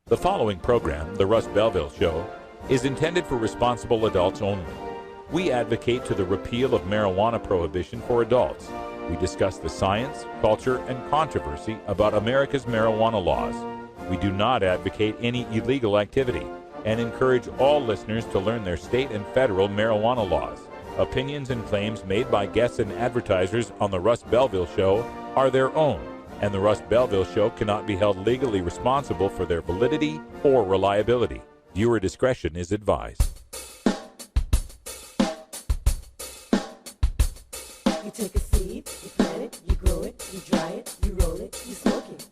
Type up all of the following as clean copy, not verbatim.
The following program, The Russ Belville Show, is intended for responsible adults only. We advocate to the repeal of marijuana prohibition for adults. We discuss the science, culture, and controversy about America's marijuana laws. We do not advocate any illegal activity and encourage all listeners to learn their state and federal marijuana laws. Opinions and claims made by guests and advertisers on The Russ Belville Show are their own, and The Russ Belville Show cannot be held legally responsible for their validity or reliability. Viewer discretion is advised. You take a seed, you plant it, you grow it, you dry it, you roll it, you smoke it.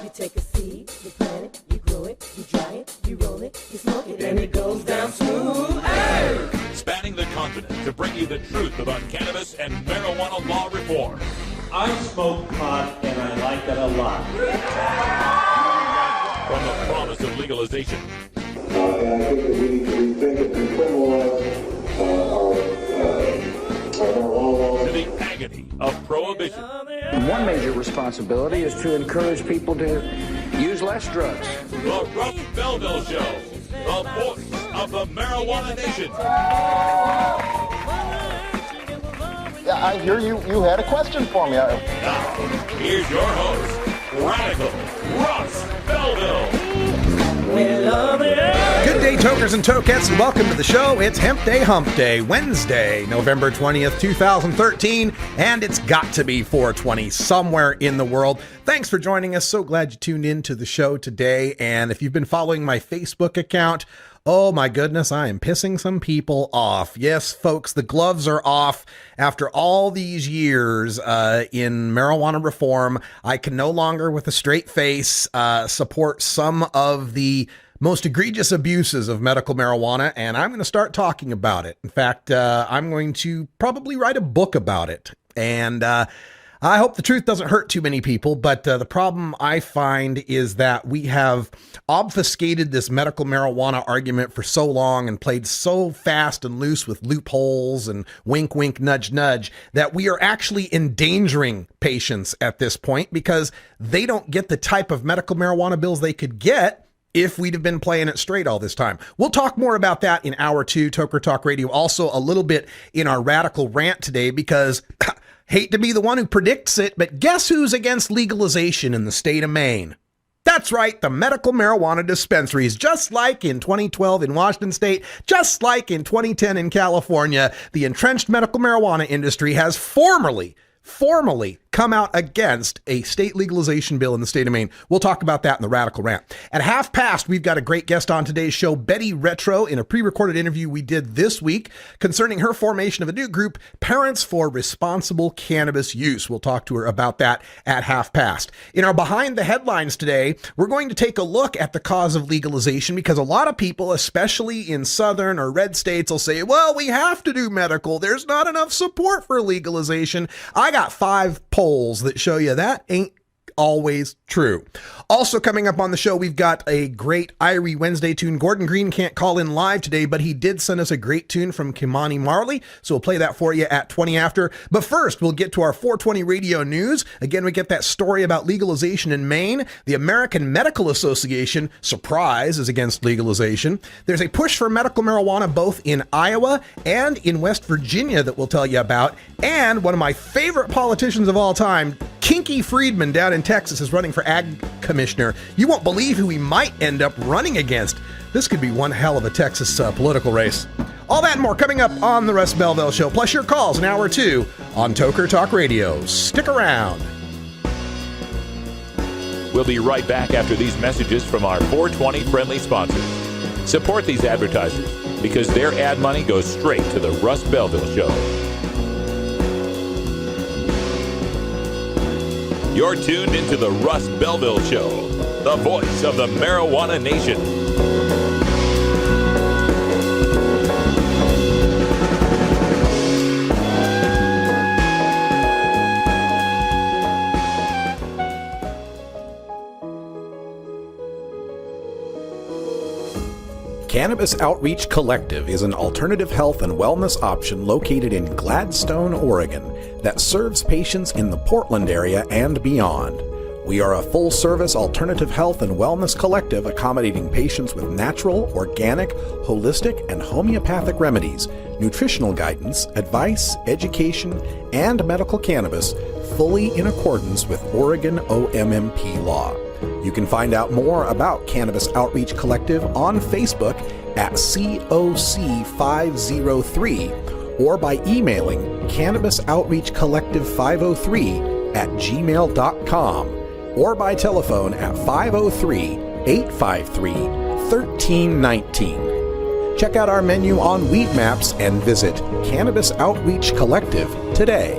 You take a seed, you plant it, you grow it, you dry it, you roll it, you smoke it, and it goes down smooth. Hey! Spanning the continent to bring you the truth about cannabis and marijuana law reform. I smoke pot and I like it a lot. From the promise of legalization. And I think that we need to rethink and decriminalize our marijuana laws. To the agony of prohibition. One major responsibility is to encourage people to use less drugs. The Russ Belville Show, the voice of the marijuana nation. Yeah, I hear you had a question for me. Now, here's your host, Radical Russ Belville. Good day, tokers and tokettes, and welcome to the show. It's Hemp Day Hump Day, Wednesday, November 20th, 2013, and it's got to be 420 somewhere in the world. Thanks for joining us. So glad you tuned in to the show today, and if you've been following my Facebook account, oh my goodness, I am pissing some people off. Yes, folks, the gloves are off. After all these years in marijuana reform, I can no longer, with a straight face, support some of the most egregious abuses of medical marijuana, and I'm going to start talking about it. In fact, I'm going to probably write a book about it. And I hope the truth doesn't hurt too many people, but the problem I find is that we have obfuscated this medical marijuana argument for so long and played so fast and loose with loopholes and wink, wink, nudge, nudge, that we are actually endangering patients at this point because they don't get the type of medical marijuana bills they could get if we'd have been playing it straight all this time. We'll talk more about that in hour two, Toker Talk Radio. Also a little bit in our radical rant today because hate to be the one who predicts it, but guess who's against legalization in the state of Maine? That's right, the medical marijuana dispensaries. Just like in 2012 in Washington State, just like in 2010 in California, the entrenched medical marijuana industry has formally come out against a state legalization bill in the state of Maine. We'll talk about that in the Radical Rant. At half past, we've got a great guest on today's show, Betty Retro, in a pre-recorded interview we did this week concerning her formation of a new group, Parents for Responsible Cannabis Use. We'll talk to her about that at half past. In our Behind the Headlines today, we're going to take a look at the cause of legalization because a lot of people, especially in southern or red states, will say, well, we have to do medical. There's not enough support for legalization. I got 5 polls that show you that ain't always true. Also coming up on the show, we've got a great Irie Wednesday tune. Gordon Green can't call in live today, but he did send us a great tune from Kimani Marley, so we'll play that for you at 20 after. But first, we'll get to our 420 radio news. Again, we get that story about legalization in Maine. The American Medical Association, surprise, is against legalization. There's a push for medical marijuana both in Iowa and in West Virginia that we'll tell you about. And one of my favorite politicians of all time, Kinky Friedman down in Texas, is running for Ag Commissioner. You won't believe who he might end up running against. This could be one hell of a Texas political race. All that and more coming up on the Russ Belville Show, plus your calls in hour two on Toker Talk Radio. Stick around. We'll be right back after these messages from our 420 friendly sponsors. Support these advertisers because their ad money goes straight to the Russ Belville Show. You're tuned into the Russ Belville Show, the voice of the marijuana nation. Cannabis Outreach Collective is an alternative health and wellness option located in Gladstone, Oregon, that serves patients in the Portland area and beyond. We are a full-service alternative health and wellness collective accommodating patients with natural, organic, holistic, and homeopathic remedies, nutritional guidance, advice, education, and medical cannabis, fully in accordance with Oregon OMMP law. You can find out more about Cannabis Outreach Collective on Facebook at COC503 or by emailing cannabisoutreachcollective503@gmail.com or by telephone at 503-853-1319. Check out our menu on Weed Maps and visit Cannabis Outreach Collective today.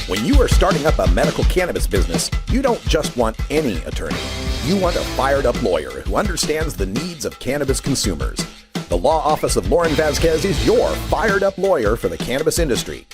When you are starting up a medical cannabis business, you don't just want any attorney. You want a fired-up lawyer who understands the needs of cannabis consumers. The Law Office of Lauren Vasquez is your fired-up lawyer for the cannabis industry.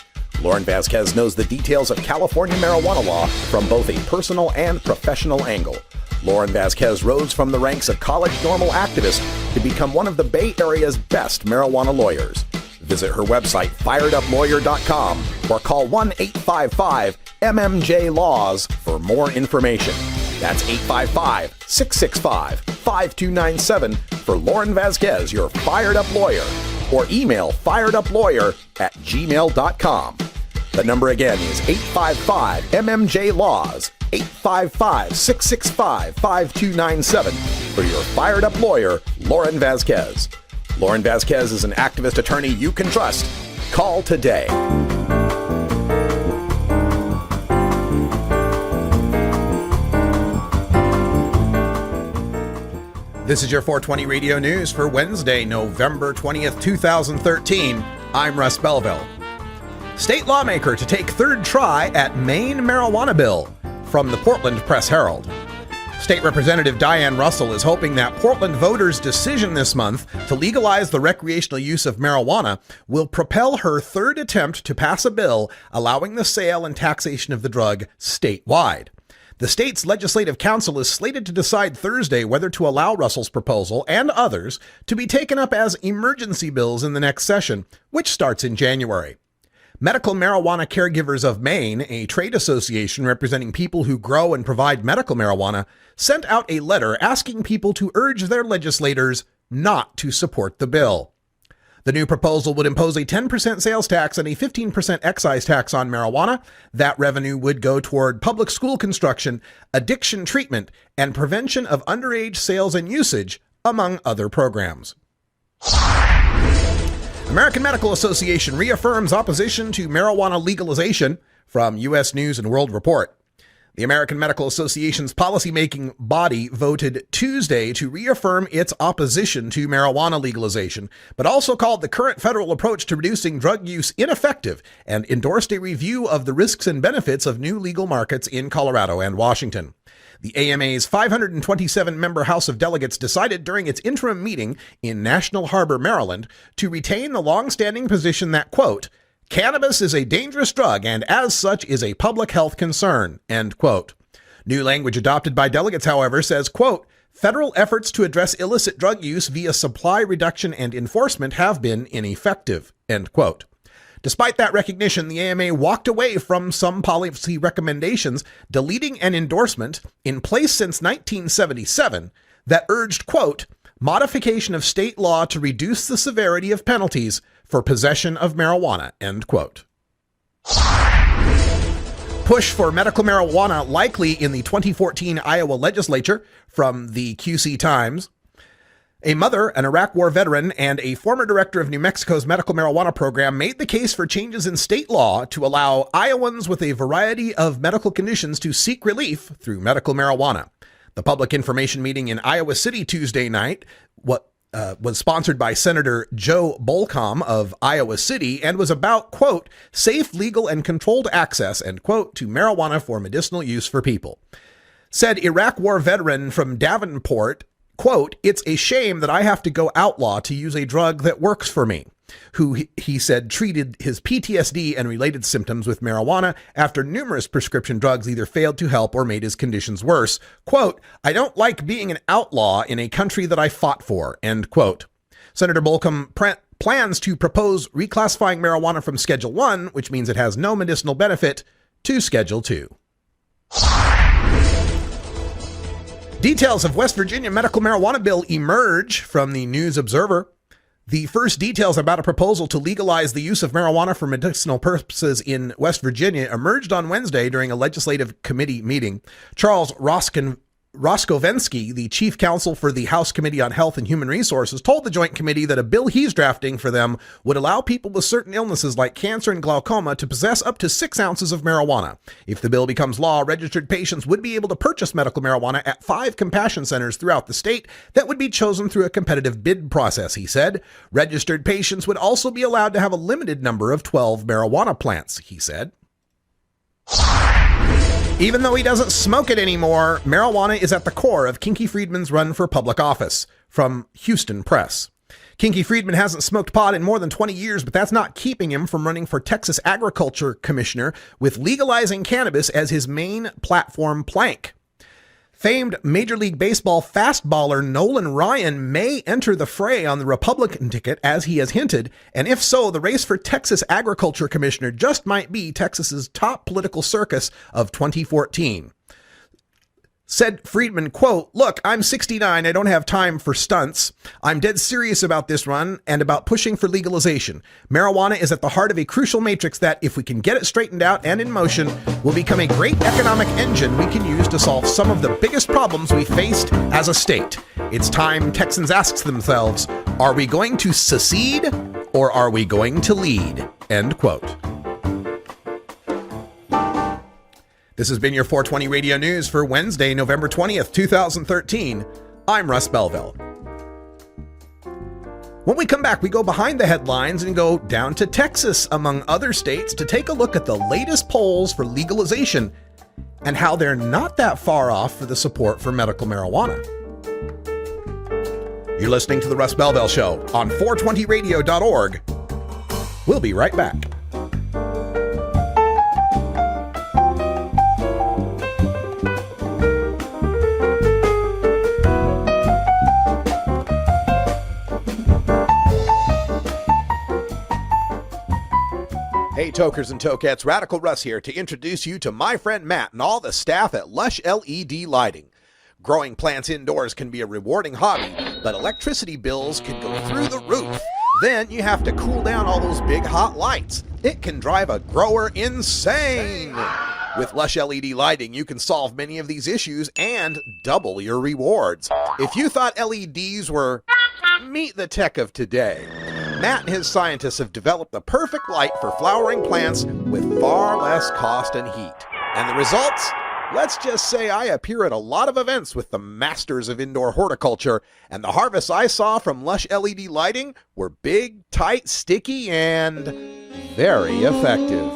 Lauren Vasquez knows the details of California marijuana law from both a personal and professional angle. Lauren Vasquez rose from the ranks of college normal activists to become one of the Bay Area's best marijuana lawyers. Visit her website, fireduplawyer.com, or call 1-855-MMJ-LAWS for more information. That's 855-665-5297 for Lauren Vasquez, your fired-up lawyer, or email fireduplawyer@gmail.com. The number again is 855-MMJ-LAWS, 855-665-5297 for your fired-up lawyer, Lauren Vasquez. Lauren Vasquez is an activist attorney you can trust. Call today. This is your 420 Radio News for Wednesday, November 20th, 2013. I'm Russ Belville. State lawmaker to take third try at Maine marijuana bill, from the Portland Press-Herald. State Representative Diane Russell is hoping that Portland voters' decision this month to legalize the recreational use of marijuana will propel her third attempt to pass a bill allowing the sale and taxation of the drug statewide. The state's legislative council is slated to decide Thursday whether to allow Russell's proposal and others to be taken up as emergency bills in the next session, which starts in January. Medical Marijuana Caregivers of Maine, a trade association representing people who grow and provide medical marijuana, sent out a letter asking people to urge their legislators not to support the bill. The new proposal would impose a 10% sales tax and a 15% excise tax on marijuana. That revenue would go toward public school construction, addiction treatment, and prevention of underage sales and usage, among other programs. American Medical Association reaffirms opposition to marijuana legalization, from U.S. News and World Report. The American Medical Association's policymaking body voted Tuesday to reaffirm its opposition to marijuana legalization, but also called the current federal approach to reducing drug use ineffective and endorsed a review of the risks and benefits of new legal markets in Colorado and Washington. The AMA's 527-member House of Delegates decided during its interim meeting in National Harbor, Maryland, to retain the long-standing position that, quote, cannabis is a dangerous drug and as such is a public health concern, end quote. New language adopted by delegates, however, says, quote, federal efforts to address illicit drug use via supply reduction and enforcement have been ineffective, end quote. Despite that recognition, the AMA walked away from some policy recommendations, deleting an endorsement in place since 1977 that urged, quote, modification of state law to reduce the severity of penalties for possession of marijuana, end quote. Push for medical marijuana likely in the 2014 Iowa legislature, from the QC Times. A mother, an Iraq War veteran, and a former director of New Mexico's medical marijuana program made the case for changes in state law to allow Iowans with a variety of medical conditions to seek relief through medical marijuana. The public information meeting in Iowa City Tuesday night was sponsored by Senator Joe Bolcom of Iowa City and was about, quote, safe, legal, and controlled access, end quote, to marijuana for medicinal use for people. Said Iraq War veteran from Davenport, quote, it's a shame that I have to go outlaw to use a drug that works for me, who he said treated his PTSD and related symptoms with marijuana after numerous prescription drugs either failed to help or made his conditions worse. Quote, I don't like being an outlaw in a country that I fought for, end quote. Senator Bolcom plans to propose reclassifying marijuana from Schedule 1, which means it has no medicinal benefit, to Schedule 2. Details of West Virginia medical marijuana bill emerge from the News Observer. The first details about a proposal to legalize the use of marijuana for medicinal purposes in West Virginia emerged on Wednesday during a legislative committee meeting. Charles Roskovensky, the chief counsel for the House Committee on Health and Human Resources, told the Joint Committee that a bill he's drafting for them would allow people with certain illnesses like cancer and glaucoma to possess up to 6 ounces of marijuana. If the bill becomes law, registered patients would be able to purchase medical marijuana at 5 compassion centers throughout the state that would be chosen through a competitive bid process, he said. Registered patients would also be allowed to have a limited number of 12 marijuana plants, he said. Even though he doesn't smoke it anymore, marijuana is at the core of Kinky Friedman's run for public office. From Houston Press. Kinky Friedman hasn't smoked pot in more than 20 years, but that's not keeping him from running for Texas Agriculture Commissioner with legalizing cannabis as his main platform plank. Famed Major League Baseball fastballer Nolan Ryan may enter the fray on the Republican ticket, as he has hinted, and if so, the race for Texas Agriculture Commissioner just might be Texas's top political circus of 2014. Said Friedman, quote, "Look, I'm 69. I don't have time for stunts. I'm dead serious about this run and about pushing for legalization. Marijuana is at the heart of a crucial matrix that, if we can get it straightened out and in motion, will become a great economic engine we can use to solve some of the biggest problems we faced as a state. It's time Texans ask themselves, are we going to secede or are we going to lead?" End quote. This has been your 420 Radio News for Wednesday, November 20th, 2013. I'm Russ Belville. When we come back, we go behind the headlines and go down to Texas, among other states, to take a look at the latest polls for legalization and how they're not that far off for the support for medical marijuana. You're listening to The Russ Belville Show on 420radio.org. We'll be right back. Hey, tokers and tokettes, Radical Russ here to introduce you to my friend Matt and all the staff at Lush LED Lighting. Growing plants indoors can be a rewarding hobby, but electricity bills can go through the roof. Then you have to cool down all those big hot lights. It can drive a grower insane. With Lush LED Lighting, you can solve many of these issues and double your rewards. If you thought LEDs were meet the tech of today, Matt and his scientists have developed the perfect light for flowering plants with far less cost and heat. And the results? Let's just say I appear at a lot of events with the masters of indoor horticulture, and the harvests I saw from Lush LED Lighting were big, tight, sticky, and very effective.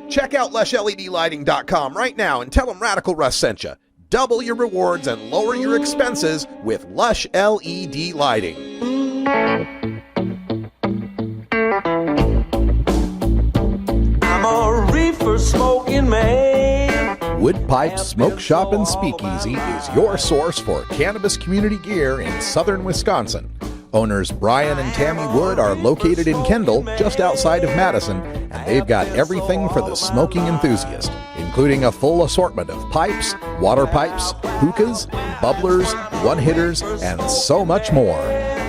Check out LushLEDlighting.com right now and tell them Radical Russ sent you. Double your rewards and lower your expenses with Lush LED Lighting. I'm a reefer smoking man. Wood Pipe Smoke Shop and Speakeasy is your source for cannabis community gear in southern Wisconsin. Owners Brian and Tammy Wood are located in Kendall, just outside of Madison, and they've got everything for the smoking enthusiast, including a full assortment of pipes, water pipes, hookahs, bubblers, one-hitters, and so much more.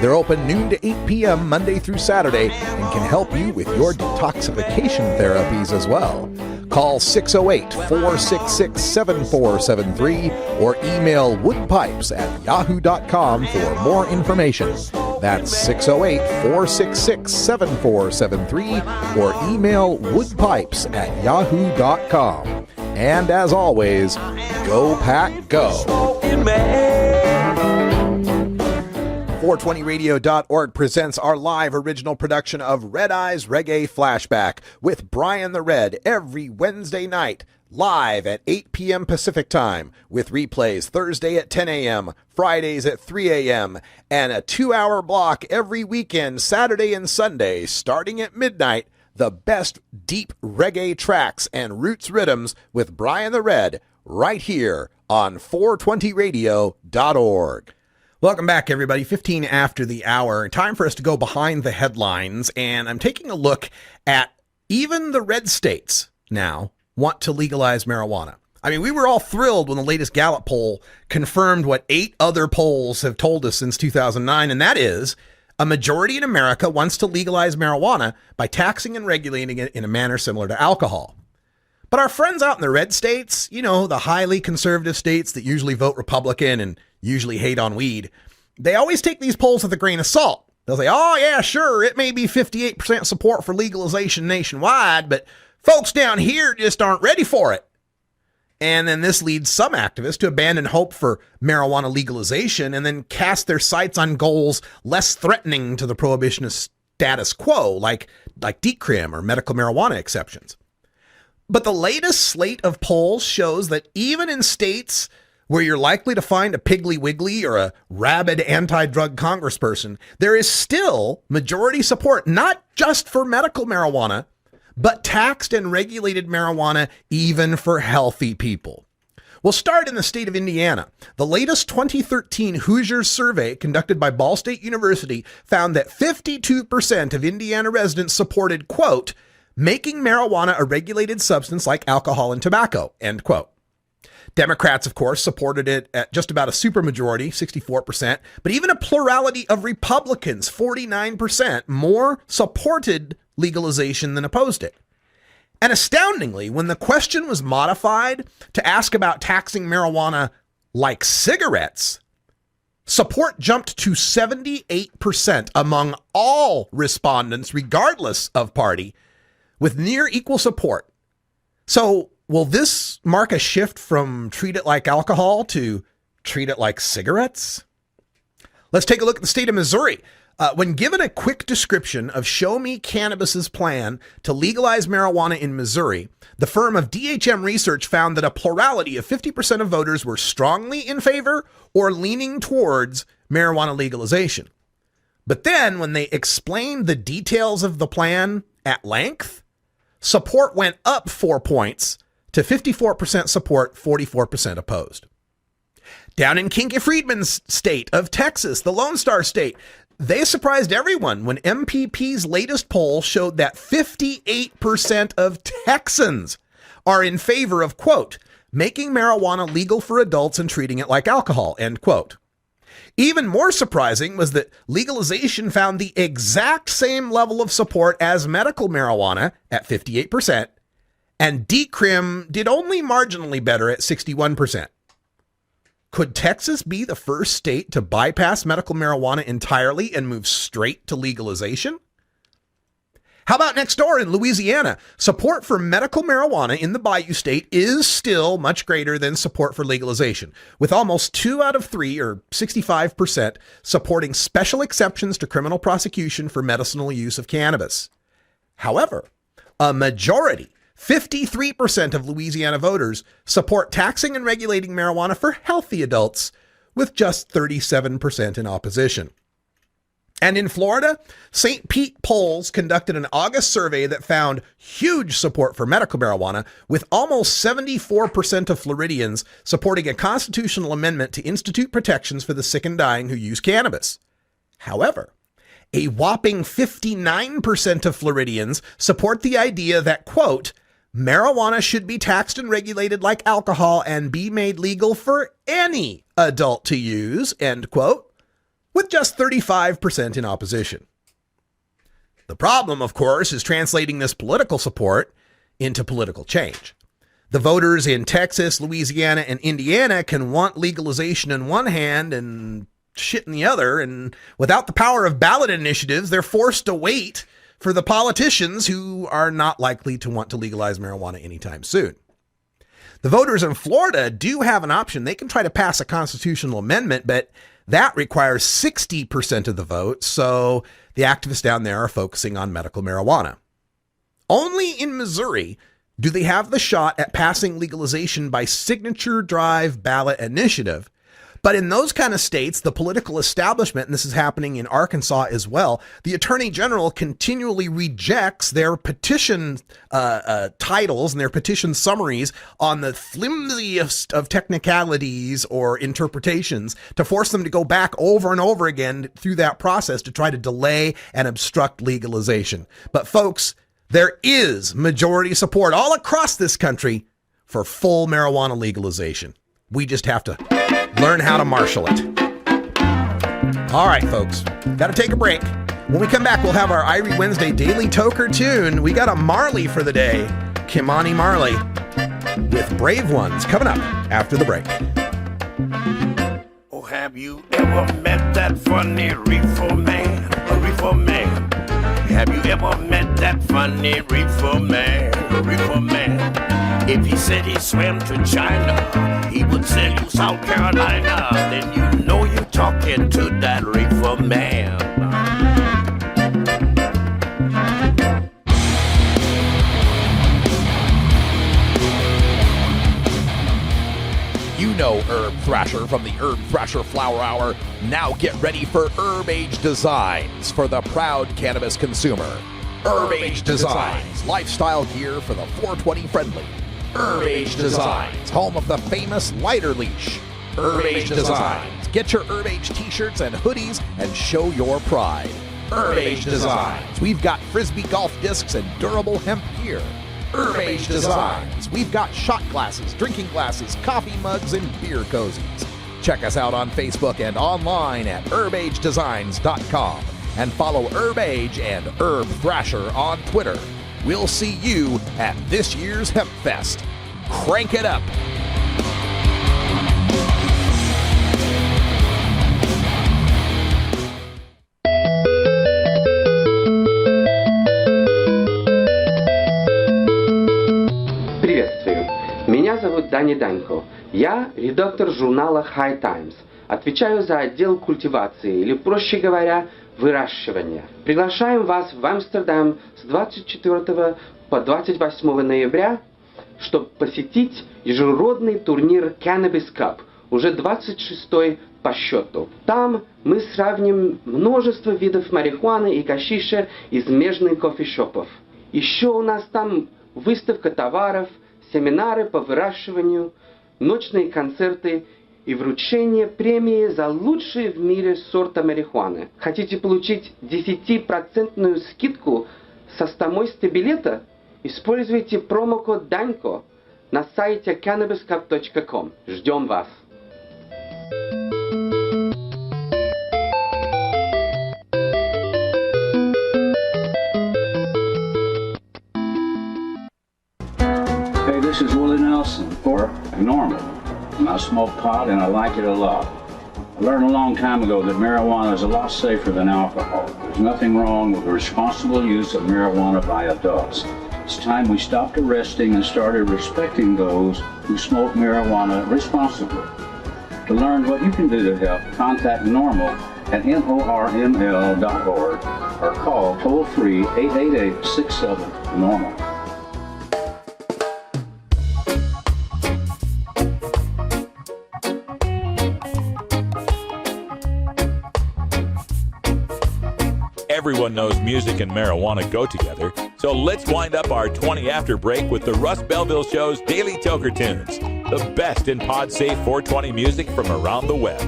They're open noon to 8 p.m. Monday through Saturday and can help you with your detoxification therapies as well. Call 608-466-7473 or email woodpipes@yahoo.com for more information. That's 608-466-7473 or email woodpipes@yahoo.com. And as always, go pack go. 420radio.org presents our live original production of Red Eyes Reggae Flashback with Brian the Red every Wednesday night, live at 8 p.m. Pacific Time, with replays Thursday at 10 a.m., Fridays at 3 a.m., and a 2-hour block every weekend, Saturday and Sunday, starting at midnight. The best deep reggae tracks and roots rhythms with Brian the Red right here on 420radio.org. Welcome back, everybody. 15 after the hour. Time for us to go behind the headlines, and I'm taking a look at even the red states now want to legalize marijuana. I mean, we were all thrilled when the latest Gallup poll confirmed what 8 other polls have told us since 2009, and that is a majority in America wants to legalize marijuana by taxing and regulating it in a manner similar to alcohol. But our friends out in the red states, you know, the highly conservative states that usually vote Republican and usually hate on weed, they always take these polls with a grain of salt. They'll say, oh yeah, sure, it may be 58% support for legalization nationwide, but folks down here just aren't ready for it. And then this leads some activists to abandon hope for marijuana legalization and then cast their sights on goals less threatening to the prohibitionist status quo, like decrim or medical marijuana exceptions. But the latest slate of polls shows that even in states where you're likely to find a Piggly Wiggly or a rabid anti-drug congressperson, there is still majority support, not just for medical marijuana, but taxed and regulated marijuana even for healthy people. We'll start in the state of Indiana. The latest 2013 Hoosiers survey conducted by Ball State University found that 52% of Indiana residents supported, quote, making marijuana a regulated substance like alcohol and tobacco, end quote. Democrats, of course, supported it at just about a supermajority, 64%, but even a plurality of Republicans, 49%, more supported legalization than opposed it. And astoundingly, when the question was modified to ask about taxing marijuana like cigarettes, support jumped to 78% among all respondents, regardless of party, with near equal support. So will this mark a shift from treat it like alcohol to treat it like cigarettes? Let's take a look at the state of Missouri. When given a quick description of Show Me Cannabis's plan to legalize marijuana in Missouri, the firm of DHM Research found that a plurality of 50% of voters were strongly in favor or leaning towards marijuana legalization. But then when they explained the details of the plan at length, support went up 4 points to 54% support, 44% opposed. Down in Kinky Friedman's state of Texas, the Lone Star State, they surprised everyone when MPP's latest poll showed that 58% of Texans are in favor of, quote, making marijuana legal for adults and treating it like alcohol, end quote. Even more surprising was that legalization found the exact same level of support as medical marijuana at 58%, and decrim did only marginally better at 61%. Could Texas be the first state to bypass medical marijuana entirely and move straight to legalization? How about next door in Louisiana? Support for medical marijuana in the Bayou State is still much greater than support for legalization, with almost 2 out of 3, or 65%, supporting special exceptions to criminal prosecution for medicinal use of cannabis. However, a majority, 53% of Louisiana voters support taxing and regulating marijuana for healthy adults, with just 37% in opposition. And in Florida, St. Pete polls conducted an August survey that found huge support for medical marijuana, with almost 74% of Floridians supporting a constitutional amendment to institute protections for the sick and dying who use cannabis. However, a whopping 59% of Floridians support the idea that, quote, marijuana should be taxed and regulated like alcohol and be made legal for any adult to use, end quote, with just 35% in opposition. The problem, of course, is translating this political support into political change. The voters in Texas, Louisiana, and Indiana can want legalization in one hand and shit in the other, and without the power of ballot initiatives, they're forced to wait for the politicians who are not likely to want to legalize marijuana anytime soon. The voters in Florida do have an option. They can try to pass a constitutional amendment, but that requires 60% of the vote, so the activists down there are focusing on medical marijuana. Only in Missouri do they have the shot at passing legalization by signature drive ballot initiative. But in those kind of states, the political establishment, and this is happening in Arkansas as well, the attorney general continually rejects their petition titles and their petition summaries on the flimsiest of technicalities or interpretations to force them to go back over and over again through that process to try to delay and obstruct legalization. But folks, there is majority support all across this country for full marijuana legalization. We just have to learn how to marshal it. All right, folks, got to take a break. When we come back, we'll have our Irie Wednesday Daily Toker Tune. We got a Marley for the day, Kimani Marley, with Brave Ones, coming up after the break. Oh, have you ever met that funny reefer man? A reefer man. Have you ever met that funny reefer man? A reefer man. If he said he swam to China, he would sell you South Carolina. Then you know you're talking to that reefer man. You know Herb Thrasher from the Herb Thrasher Flower Hour. Now get ready for Herb Age Designs for the proud cannabis consumer. Herb Age Designs, lifestyle gear for the 420 friendly. Herb Age Designs, home of the famous lighter leash. Herb Age Designs, get your Herb Age t-shirts and hoodies and show your pride. Herb Age Designs, we've got frisbee golf discs and durable hemp gear. Herb Age Designs, we've got shot glasses, drinking glasses, coffee mugs, and beer cozies. Check us out on Facebook and online at herbagedesigns.com and follow Herb Age and Herb Thrasher on Twitter. We'll see you at this year's Hemp Fest. Crank it up. Приветствую. Меня зовут Дани Данько. Я редактор журнала High Times. Отвечаю за отдел культивации, или, проще говоря, выращивания. Приглашаем вас в Амстердам с 24 по 28 ноября, чтобы посетить ежегодный турнир Cannabis Cup, уже 26-й по счету. Там мы сравним множество видов марихуаны и гашиша из смежных кофешопов. Еще у нас там выставка товаров, семинары по выращиванию, ночные концерты и вручение премии за лучший в мире сорт марихуаны. Хотите получить 10% скидку со стоимости билета? Используйте промокод DANKO на сайте cannabiscup.com. Ждем вас! Hey, this is Willie Nelson for Normal. I smoke pot and I like it a lot. I learned a long time ago that marijuana is a lot safer than alcohol. There's nothing wrong with the responsible use of marijuana by adults. It's time we stopped arresting and started respecting those who smoke marijuana responsibly. To learn what you can do to help, contact NORML at NORML.org or call toll-free 888-67-NORMAL. Everyone knows music and marijuana go together, so let's wind up our 20 after break with the Russ Belville Show's Daily Toker Tunes, the best in pod-safe 420 music from around the web.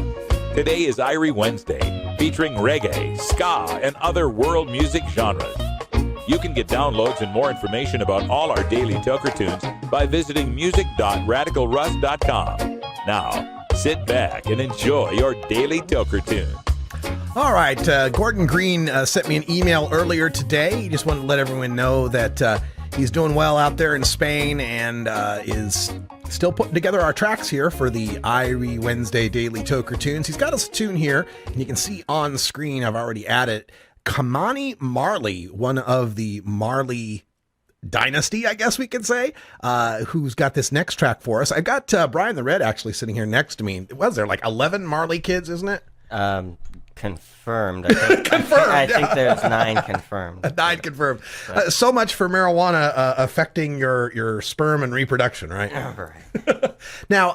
Today is Irie Wednesday, featuring reggae, ska, and other world music genres. You can get downloads and more information about all our Daily Toker Tunes by visiting music.radicalruss.com. Now, sit back and enjoy your Daily Toker Tune. All right, Gordon Green sent me an email earlier today. He just wanted to let everyone know that he's doing well out there in Spain and is still putting together our tracks here for the Irie Wednesday Daily Toker Tunes. He's got us a tune here, and you can see on screen, I've already added Kimani Marley, one of the Marley dynasty, I guess we could say, who's got this next track for us. I've got Brian the Red actually sitting here next to me. Was there like 11 Marley kids, isn't it? Confirmed. I think, confirmed. I think there's 9 confirmed. 9 confirmed. So much for marijuana affecting your sperm and reproduction, right? Right. Now,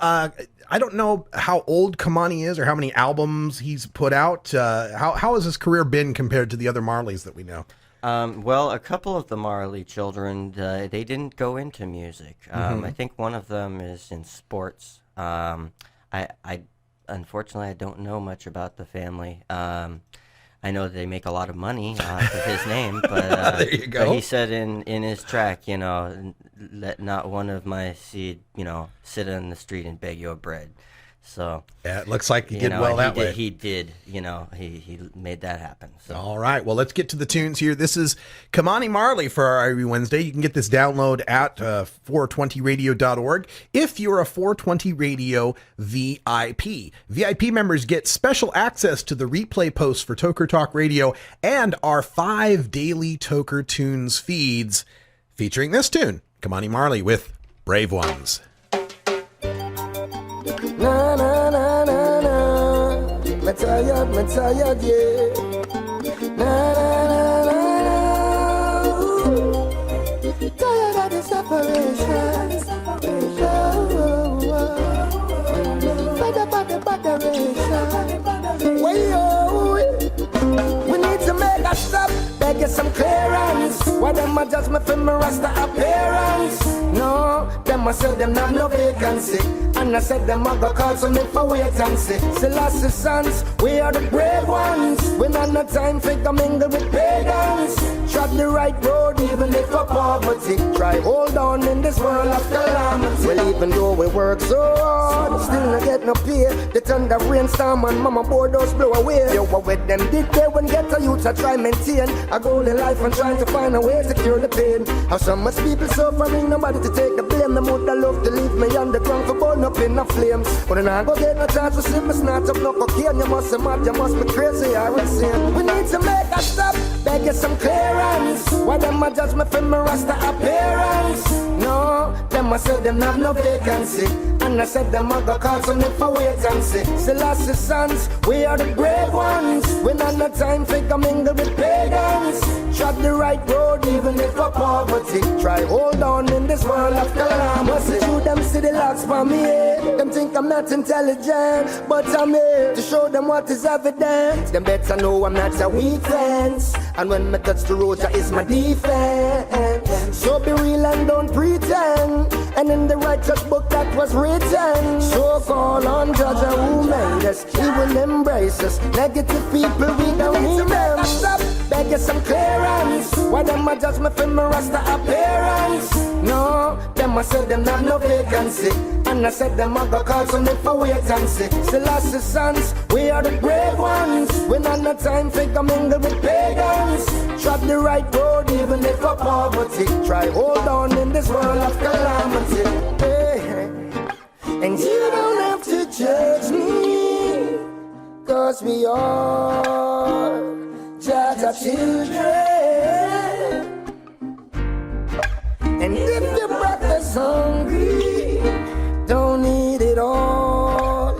I don't know how old Kimani is or how many albums he's put out. How has his career been compared to the other Marleys that we know? Well, a couple of the Marley children, they didn't go into music. I think one of them is in sports. Unfortunately, I don't know much about the family. I I know they make a lot of money off of his name, but, there you go. But he said in his track, let not one of my seed, sit on the street and beg your bread. So yeah, it looks like he did well that way. He did, he made that happen. So. All right, well, let's get to the tunes here. This is Kamani Marley for our every Wednesday. You can get this download at 420radio.org if you're a 420 Radio VIP. VIP members get special access to the replay posts for Toker Talk Radio and our 5 daily Toker Tunes feeds featuring this tune, Kamani Marley with Brave Ones. Na na na na na, me tired, yeah. Na na na na na, ooh. Tired of the separation. Fed up of the botheration. We need to make a stop, beg some clearance. Why them a judge me for my rasta appearance? No, them a say them have no vacancy. And I said them a go call some me for wait and see. Selassie sons, we are the brave ones. We not no time for to mingle with pagans. Trod the right road even if for poverty. Try hold on in this world of calamity. Well, even though we work so hard, still not get no pay. The thunder rainstorm and mama board us blow away. You were with them did they when get a youth to try maintain a goal in life and trying to find a way to cure the pain. How so much people suffering, nobody to take the blame. The mood that love to leave me on the ground for burn up in the flames. But then I go get no chance to see me snatch up no cocaine. You must be mad, you must be crazy or insane. We need to make a stop, beg you some clearance. Why them a judge me for my rasta appearance? No, them a say them have no vacancy. And I said them a go call some me for wait and see. Selassie sons, we are the brave ones. We not no time for to mingle with pagans. Trod the right road even if for poverty. Try hold on in this world of calamity. Shoot them see the logs for me, eh? Them think I'm not intelligent, but I'm here to show them what is evident. Them better know I'm not a weak fence. And when me touch the road, that is my defense. So be real and don't pretend. And in the righteous book that was written, so call on Judge who made us. He will embrace us. Negative people, we don't need them. Stop, beg you some clearance. Why them a judge me for my rasta appearance? No, them a say them have no vacancy. And I said them a go call some me for wait and see. Selassie sons, we are the brave ones. We not no time for to mingle with pagans. Trod the right road even if for poverty. Try hold on in this world of calamity. Hey, and you don't have to judge me, 'cause we are Judge's children. And if your brother's hungry, don't eat it all.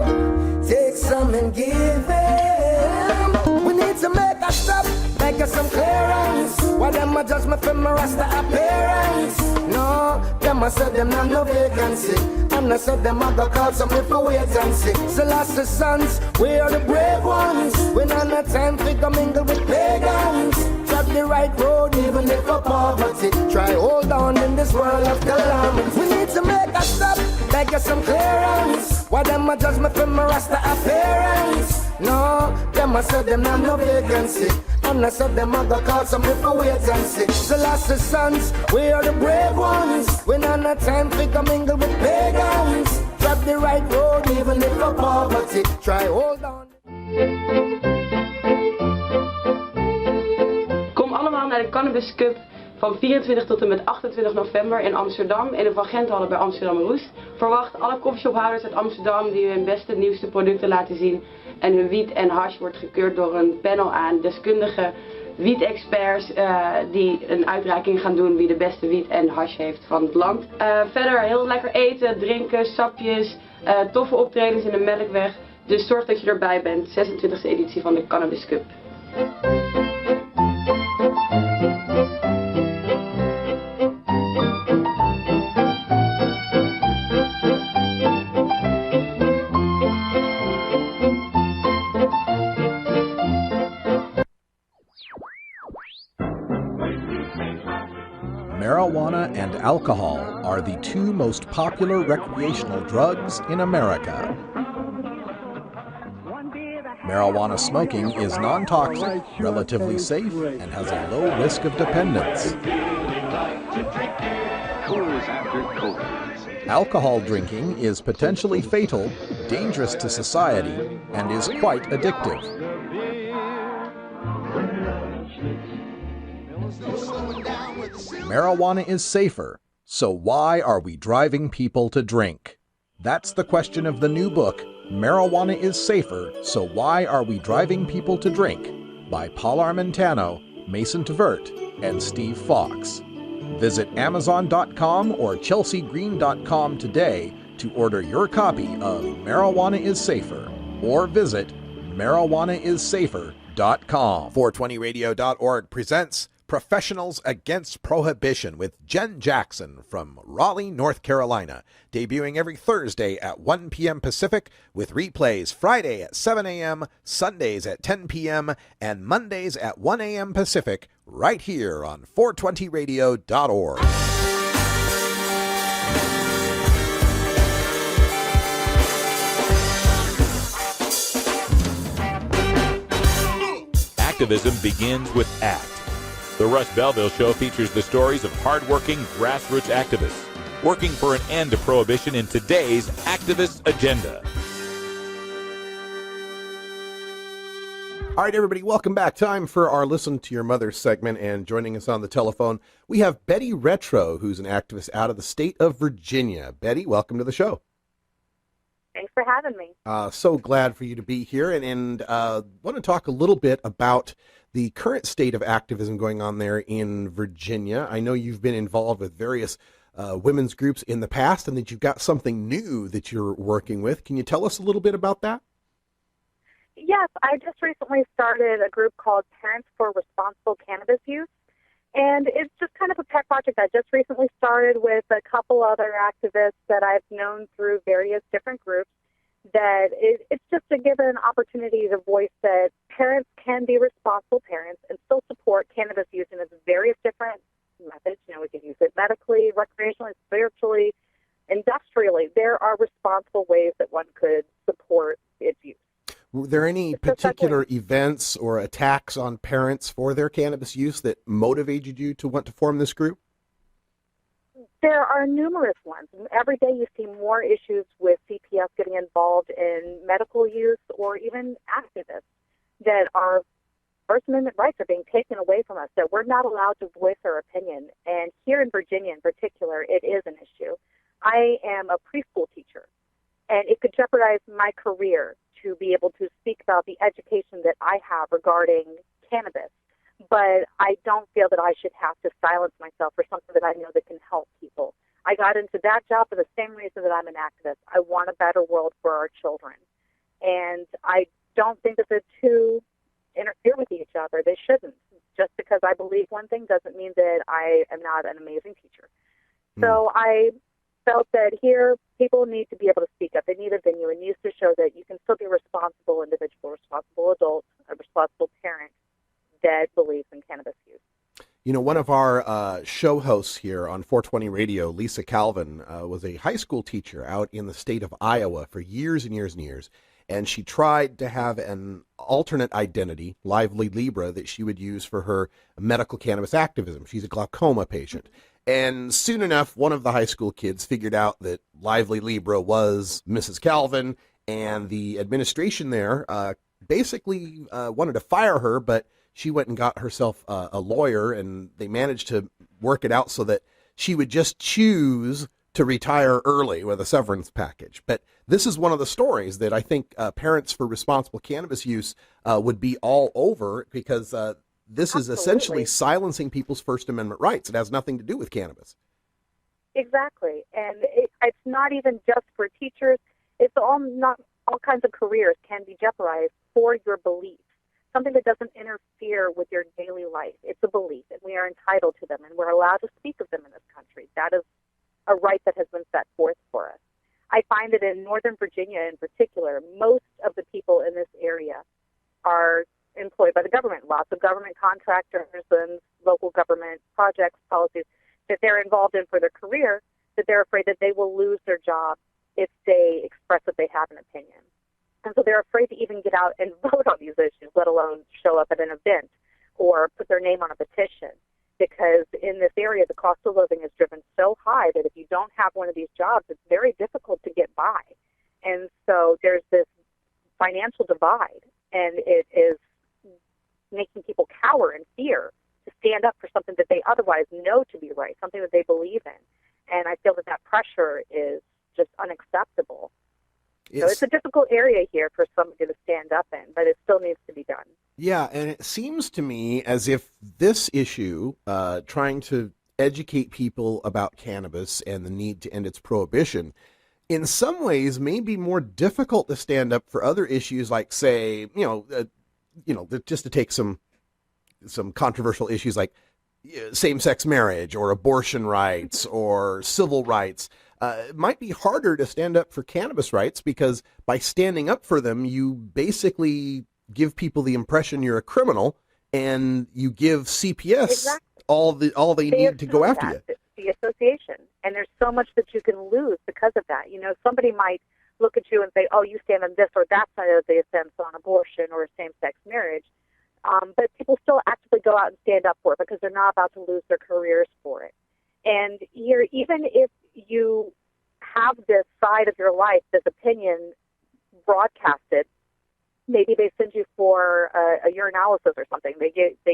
Take some and give him. We need to make a stop, make us some clearance. Why them a judge me for my rasta appearance? No, them a say them have no vacancy. And I said them a go call some me for wait and see. Selassie sons, we are the brave ones. We not no time for to mingle with pagans. Trod the right road even if for poverty. Try hold on in this world of calamity. We need to make a stop, beg you some clearance. Why them a judge me for my rasta appearance? No, them a say them have no vacancy. And I said them a go call some me for wait and see. Selassie sons, we are the brave ones. We not no time for to mingle with pagans. Trod the right road even if for poverty. Try hold on. Kom allemaal naar de Cannabis Cup van 24 tot en met 28 november in Amsterdam in de Van Genthallen bij Amsterdam Roest. Verwacht alle coffeeshophouders uit Amsterdam die hun beste nieuwste producten laten zien. En hun wiet en hash wordt gekeurd door een panel aan deskundige wiet-experts die een uitreiking gaan doen wie de beste wiet en hash heeft van het land. Verder heel lekker eten, drinken, sapjes, toffe optredens in de Melkweg. Dus zorg dat je erbij bent, 26e editie van de Cannabis Cup. Marijuana and alcohol are the two most popular recreational drugs in America. Marijuana smoking is non-toxic, relatively safe, and has a low risk of dependence. Alcohol drinking is potentially fatal, dangerous to society, and is quite addictive. Marijuana is safer, so why are we driving people to drink? That's the question of the new book, Marijuana is Safer, So Why Are We Driving People to Drink? By Paul Armentano, Mason Tvert, and Steve Fox. Visit Amazon.com or ChelseaGreen.com today to order your copy of Marijuana is Safer, or visit marijuanaissafer.com. 420radio.org presents Professionals Against Prohibition with Jen Jackson from Raleigh, North Carolina, debuting every Thursday at 1 p.m. Pacific with replays Friday at 7 a.m., Sundays at 10 p.m., and Mondays at 1 a.m. Pacific right here on 420radio.org. Activism begins with ACT. The Russ Belville Show features the stories of hardworking grassroots activists working for an end to prohibition in today's activist agenda. All right, everybody, welcome back. Time for our Listen to Your Mother segment, and joining us on the telephone, we have Betty Retro, who's an activist out of the state of Virginia. Betty, welcome to the show. Thanks for having me. So glad for you to be here, and want to talk a little bit about the current state of activism going on there in Virginia. I know you've been involved with various women's groups in the past, and that you've got something new that you're working with. Can you tell us a little bit about that? Yes, I just recently started a group called Parents for Responsible Cannabis Use, and it's just kind of a pet project I just recently started with a couple other activists that I've known through various different groups. That it's just to give an opportunity to voice that parents can be responsible parents and still support cannabis use in its various different methods. You know, we can use it medically, recreationally, spiritually, industrially. There are responsible ways that one could support its use. Were there any particular events or attacks on parents for their cannabis use that motivated you to want to form this group? There are numerous ones. Every day you see more issues with CPS getting involved in medical use or even activists that our First Amendment rights are being taken away from us, that we're not allowed to voice our opinion. And here in Virginia in particular, it is an issue. I am a preschool teacher, and it could jeopardize my career to be able to speak about the education that I have regarding cannabis. But I don't feel that I should have to silence myself for something that I know that can help people. I got into that job for the same reason that I'm an activist. I want a better world for our children. And I don't think that the two interfere with each other. They shouldn't. Just because I believe one thing doesn't mean that I am not an amazing teacher. So I felt that here people need to be able to speak up. They need a venue. It needs to show that you can still be a responsible individual, responsible adult, a responsible parent that believes in cannabis use. You know, one of our show hosts here on 420 Radio, Lisa Calvin, was a high school teacher out in the state of Iowa for years and years and years. And she tried to have an alternate identity, Lively Libra, that she would use for her medical cannabis activism. She's a glaucoma patient. And soon enough, one of the high school kids figured out that Lively Libra was Mrs. Calvin, and the administration there basically wanted to fire her, but she went and got herself a lawyer, and they managed to work it out so that she would just choose to retire early with a severance package. But this is one of the stories that I think Parents for Responsible Cannabis Use would be all over, because this is essentially silencing people's First Amendment rights. It has nothing to do with cannabis. Exactly. And it's not even just for teachers. It's all kinds of careers can be jeopardized for your beliefs. Something that doesn't interfere with your daily life. It's a belief, and we are entitled to them, and we're allowed to speak of them in this country. That is a right that has been set forth for us. I find that in Northern Virginia in particular, most of the people in this area are employed by the government. Lots of government contractors and local government projects, policies that they're involved in for their career, that they're afraid that they will lose their job if they express that they have an opinion. And so they're afraid to even get out and vote on these issues, let alone show up at an event or put their name on a petition. Because in this area, the cost of living is driven so high that if you don't have one of these jobs, it's very difficult to get by. And so there's this financial divide, and it is making people cower in fear to stand up for something that they otherwise know to be right, something that they believe in. And I feel that that pressure is just unacceptable. So it's a difficult area here for somebody to stand up in, but it still needs to be done. Yeah, and it seems to me as if this issue, trying to educate people about cannabis and the need to end its prohibition, in some ways may be more difficult to stand up for other issues like, say, just to take some controversial issues like same-sex marriage or abortion rights or civil rights. It might be harder to stand up for cannabis rights because by standing up for them, you basically give people the impression you're a criminal, and you give CPS all they need to go after you. The association, and there's so much that you can lose because of that. You know, somebody might look at you and say, "Oh, you stand on this or that side of the fence on abortion or same-sex marriage," but people still actively go out and stand up for it because they're not about to lose their careers for it. And even if you have this side of your life, this opinion broadcasted, maybe they send you for a urinalysis or something. They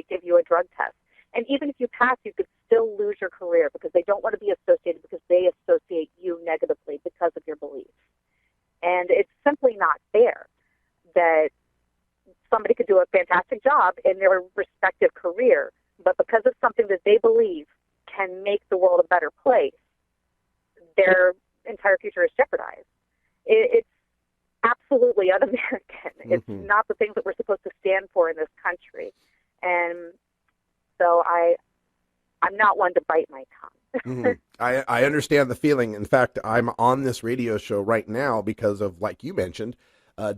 give you a drug test. And even if you pass, you could still lose your career because they don't want to be associated because they associate you negatively because of your beliefs. And it's simply not fair that somebody could do a fantastic job in their respective career, but because of something that they believe can make the world a better place, their entire future is jeopardized. It's absolutely un-American. It's not the things that we're supposed to stand for in this country. And so I'm not one to bite my tongue. I understand the feeling. In fact, I'm on this radio show right now because of, like you mentioned,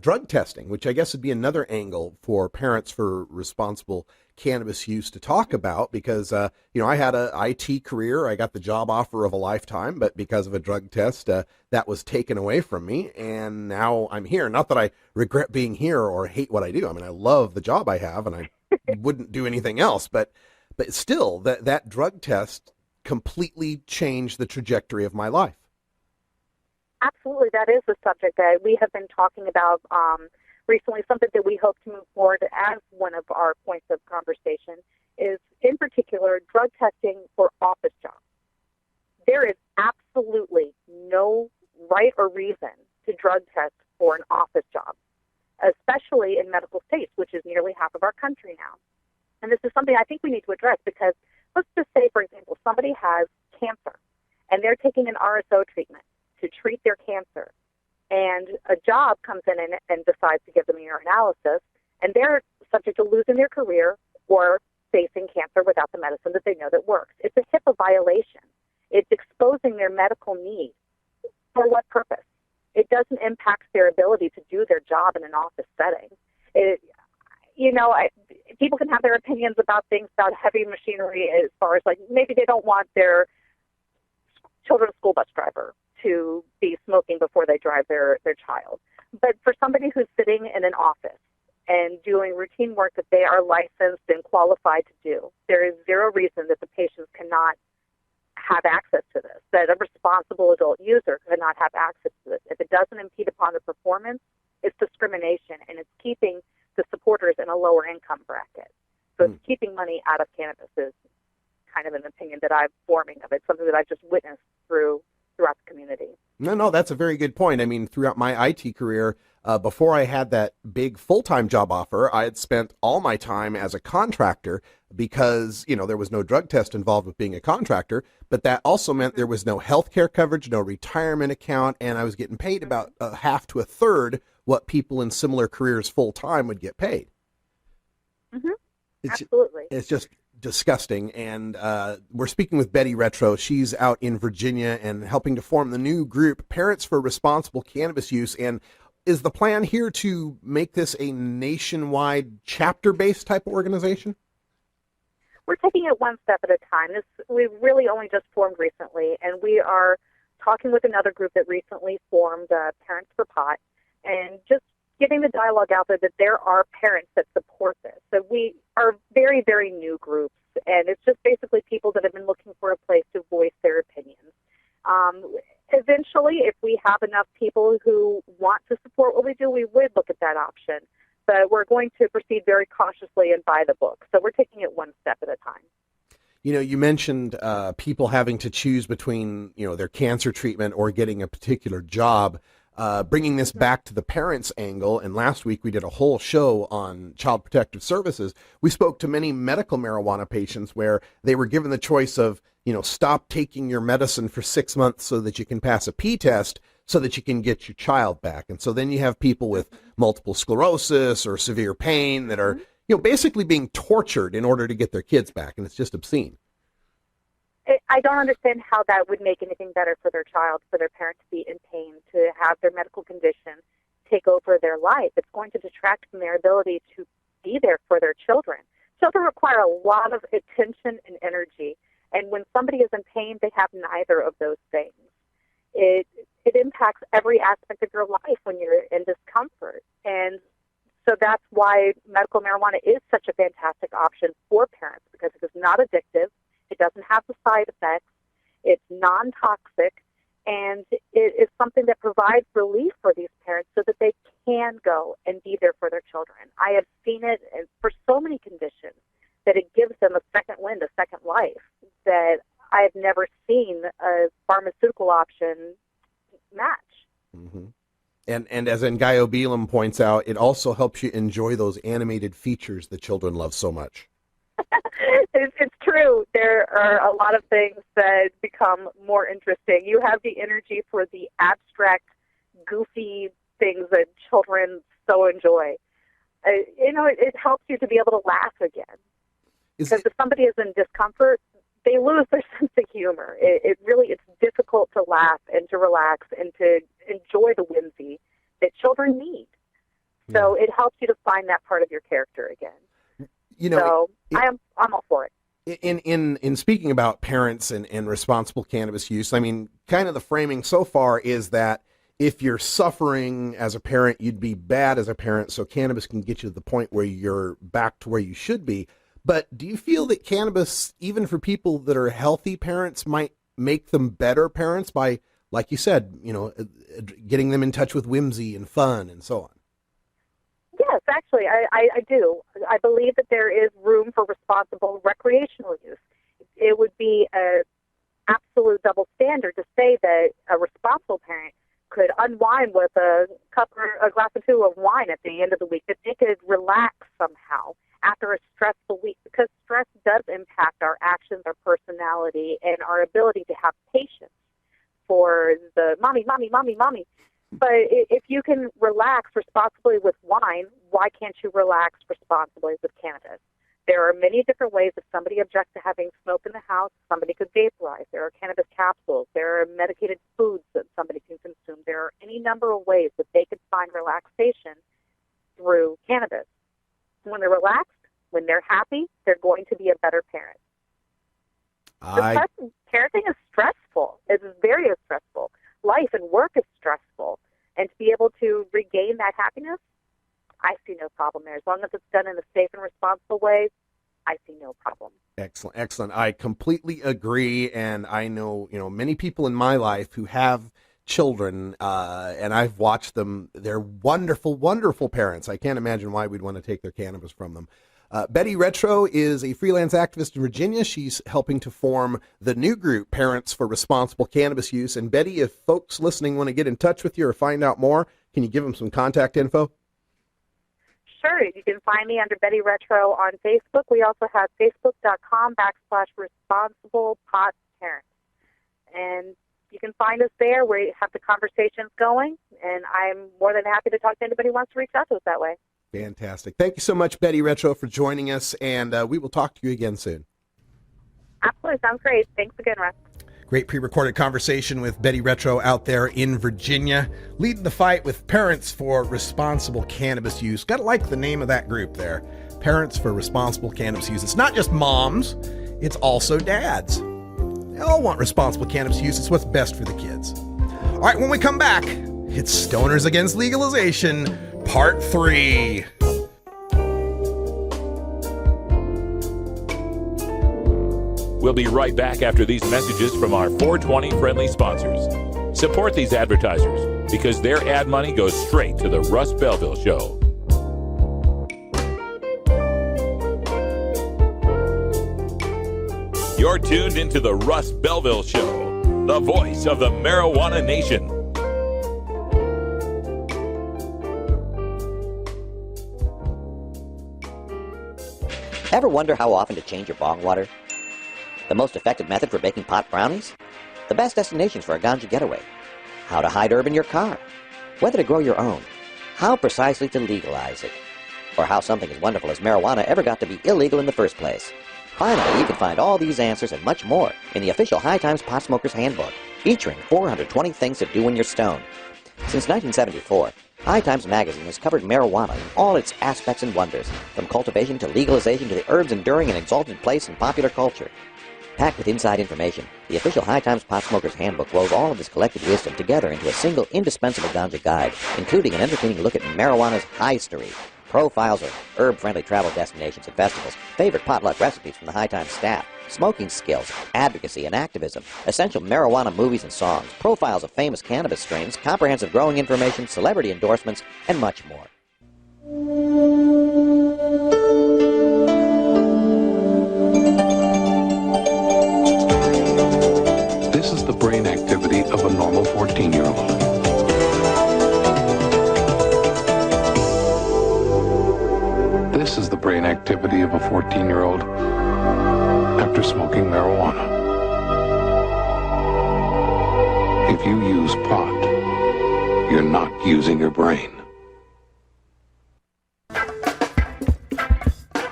drug testing, which I guess would be another angle for parents for responsible cannabis use to talk about because, I had a IT career. I got the job offer of a lifetime, but because of a drug test, that was taken away from me. And now I'm here. Not that I regret being here or hate what I do. I mean, I love the job I have and I wouldn't do anything else, but still that drug test completely changed the trajectory of my life. Absolutely. That is a subject that we have been talking about recently. Something that we hope to move forward as one of our points of conversation is, in particular, drug testing for office jobs. There is absolutely no right or reason to drug test for an office job, especially in medical states, which is nearly half of our country now. And this is something I think we need to address because let's just say, for example, somebody has cancer and they're taking an RSO treatment to treat their cancer, and a job comes in and decides to give them a urinalysis, and they're subject to losing their career or facing cancer without the medicine that they know that works. It's a HIPAA violation. It's exposing their medical needs. For what purpose? It doesn't impact their ability to do their job in an office setting. People can have their opinions about things, about heavy machinery, as far as like maybe they don't want their children's school bus driver to be smoking before they drive their child. But for somebody who's sitting in an office and doing routine work that they are licensed and qualified to do, there is zero reason that the patients cannot have access to this, that a responsible adult user cannot have access to this. If it doesn't impede upon the performance, it's discrimination, and it's keeping the supporters in a lower income bracket. So it's keeping money out of cannabis is kind of an opinion that I'm forming of it, something that I've just witnessed throughout the community. No, that's a very good point. I mean, throughout my IT career, before I had that big full-time job offer, I had spent all my time as a contractor because, there was no drug test involved with being a contractor, but that also meant there was no health care coverage, no retirement account, and I was getting paid about a half to a third what people in similar careers full-time would get paid. Absolutely. It's just disgusting. And we're speaking with Betty Retro. She's out in Virginia and helping to form the new group, Parents for Responsible Cannabis Use. And is the plan here to make this a nationwide chapter-based type of organization? We're taking it one step at a time. We've really only just formed recently, and we are talking with another group that recently formed, Parents for Pot, and just getting the dialogue out there that there are parents that support this. So we are very, very new groups, and it's just basically people that have been looking for a place to voice their opinions. Eventually, if we have enough people who want to support what we do, we would look at that option. But we're going to proceed very cautiously and by the book. So we're taking it one step at a time. You know, you mentioned people having to choose between, their cancer treatment or getting a particular job. Bringing this back to the parents' angle, and last week we did a whole show on Child Protective Services. We spoke to many medical marijuana patients where they were given the choice of, stop taking your medicine for 6 months so that you can pass a P test so that you can get your child back. And so then you have people with multiple sclerosis or severe pain that are, basically being tortured in order to get their kids back, and it's just obscene. I don't understand how that would make anything better for their child, for their parent to be in pain, to have their medical condition take over their life. It's going to detract from their ability to be there for their children. Children require a lot of attention and energy, and when somebody is in pain, they have neither of those things. It impacts every aspect of your life when you're in discomfort, and so that's why medical marijuana is such a fantastic option for parents, because it is not addictive. It doesn't have the side effects. It's non-toxic, and it is something that provides relief for these parents so that they can go and be there for their children. I have seen it for so many conditions that it gives them a second wind, a second life, that I have never seen a pharmaceutical option match. Mm-hmm. And as Ngaio Belam points out, it also helps you enjoy those animated features that children love so much. It's true. There are a lot of things that become more interesting. You have the energy for the abstract, goofy things that children so enjoy. It helps you to be able to laugh again. Because if somebody is in discomfort, they lose their sense of humor. It's difficult to laugh and to relax and to enjoy the whimsy that children need. So it helps you to find that part of your character again. I'm all for it. In speaking about parents and responsible cannabis use, I mean, kind of the framing so far is that if you're suffering as a parent, you'd be bad as a parent, so cannabis can get you to the point where you're back to where you should be. But do you feel that cannabis, even for people that are healthy parents, might make them better parents by, like you said, getting them in touch with whimsy and fun and so on? Yes, actually, I do. I believe that there is room for responsible recreational use. It would be an absolute double standard to say that a responsible parent could unwind with a glass or two of wine at the end of the week, that they could relax somehow after a stressful week, because stress does impact our actions, our personality, and our ability to have patience for the mommy. But if you can relax responsibly with wine, why can't you relax responsibly with cannabis? There are many different ways. If somebody objects to having smoke in the house, somebody could vaporize. There are cannabis capsules. There are medicated foods that somebody can consume. There are any number of ways that they could find relaxation through cannabis. When they're relaxed, when they're happy, they're going to be a better parent. Parenting is stressful. It is very stressful. Life and work is stressful. And to be able to regain that happiness, I see no problem there. As long as it's done in a safe and responsible way, I see no problem. Excellent. I completely agree. And I know, many people in my life who have children, and I've watched them. They're wonderful, wonderful parents. I can't imagine why we'd want to take their cannabis from them. Betty Retro is a freelance activist in Virginia. She's helping to form the new group, Parents for Responsible Cannabis Use. And Betty, if folks listening want to get in touch with you or find out more, can you give them some contact info? Sure. You can find me under Betty Retro on Facebook. We also have facebook.com/responsiblepotparents. And you can find us there. We have the conversations going, and I'm more than happy to talk to anybody who wants to reach out to us that way. Fantastic. Thank you so much, Betty Retro, for joining us, and we will talk to you again soon. Absolutely. Sounds great. Thanks again, Russ. Great pre-recorded conversation with Betty Retro out there in Virginia, leading the fight with Parents for Responsible Cannabis Use. Got to like the name of that group there, Parents for Responsible Cannabis Use. It's not just moms, it's also dads. They all want responsible cannabis use. It's what's best for the kids. All right, when we come back, it's Stoners Against Legalization, Part 3. We'll be right back after these messages from our 420 friendly sponsors. Support these advertisers because their ad money goes straight to the Russ Belville Show. You're tuned into the Russ Belville Show, the voice of the marijuana nation. Ever wonder how often to change your bong water? The most effective method for baking pot brownies? The best destinations for a ganja getaway? How to hide herb in your car? Whether to grow your own? How precisely to legalize it? Or how something as wonderful as marijuana ever got to be illegal in the first place? Finally, you can find all these answers and much more in the official High Times Pot Smoker's Handbook, featuring 420 things to do when you're stoned. Since 1974, High Times magazine has covered marijuana in all its aspects and wonders, from cultivation to legalization to the herb's enduring and exalted place in popular culture. Packed with inside information, the official High Times Pot Smoker's Handbook rolls all of this collected wisdom together into a single indispensable ganja guide, including an entertaining look at marijuana's history, profiles of herb-friendly travel destinations and festivals, favorite potluck recipes from the High Times staff, smoking skills, advocacy and activism, essential marijuana movies and songs, profiles of famous cannabis strains, comprehensive growing information, celebrity endorsements, and much more. This is the brain activity of a normal 14-year-old. This is the brain activity of a 14-year-old after smoking marijuana. If you use pot, you're not using your brain.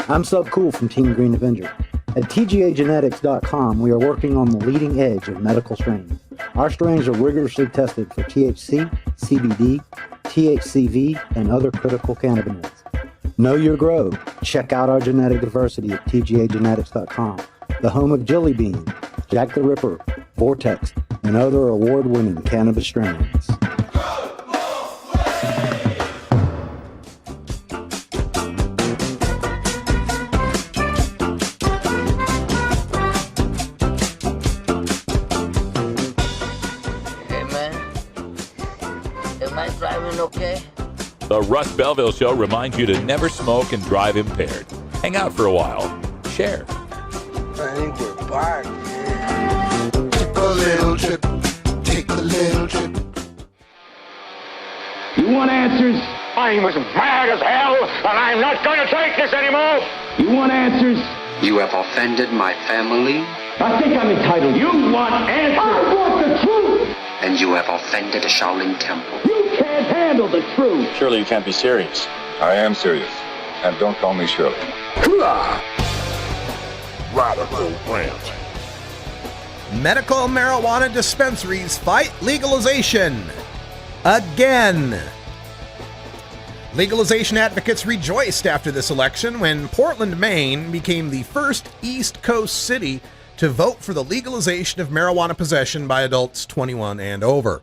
I'm Sub Cool from Team Green Avenger. At TGAgenetics.com, we are working on the leading edge of medical strains. Our strains are rigorously tested for THC, CBD, THCV, and other critical cannabinoids. Know your grow. Check out our genetic diversity at TGAgenetics.com, the home of Jelly Bean, Jack the Ripper, Vortex, and other award-winning cannabis strains. Okay. The Russ Belville Show reminds you to never smoke and drive impaired. Hang out for a while. Share. I think we're back. Take a little trip. Take a little trip. You want answers? I'm as mad as hell, and I'm not going to take this anymore. You want answers? You have offended my family. I think I'm entitled. You want answers? I want the truth. And you have offended the Shaolin Temple. You can't handle the truth. Surely you can't be serious. I am serious. And don't call me Shirley. Radical rant. Medical marijuana dispensaries fight legalization. Again. Legalization advocates rejoiced after this election when Portland, Maine became the first East Coast city to vote for the legalization of marijuana possession by adults 21 and over.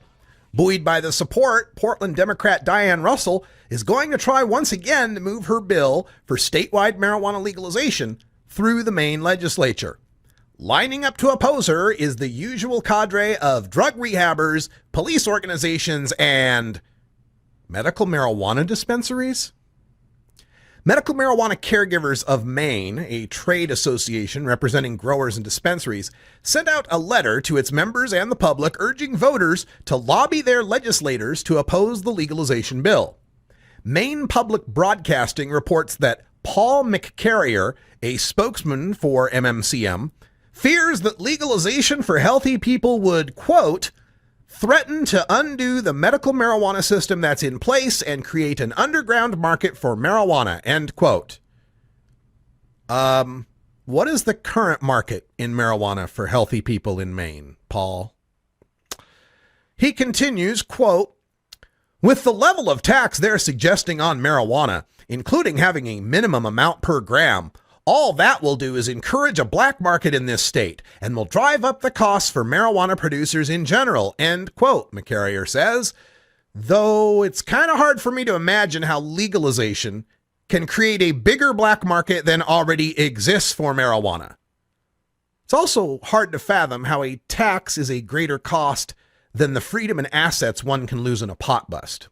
Buoyed by the support, Portland Democrat Diane Russell is going to try once again to move her bill for statewide marijuana legalization through the Maine legislature. Lining up to oppose her is the usual cadre of drug rehabbers, police organizations, and medical marijuana dispensaries? Medical Marijuana Caregivers of Maine, a trade association representing growers and dispensaries, sent out a letter to its members and the public urging voters to lobby their legislators to oppose the legalization bill. Maine Public Broadcasting reports that Paul McCarrier, a spokesman for MMCM, fears that legalization for healthy people would, quote, threaten to undo the medical marijuana system that's in place and create an underground market for marijuana, end quote. What is the current market in marijuana for healthy people in Maine, Paul? He continues, quote, with the level of tax they're suggesting on marijuana, including having a minimum amount per gram, all that will do is encourage a black market in this state and will drive up the costs for marijuana producers in general, end quote, McCarrier says. though it's kind of hard for me to imagine how legalization can create a bigger black market than already exists for marijuana. It's also hard to fathom how a tax is a greater cost than the freedom and assets one can lose in a pot bust.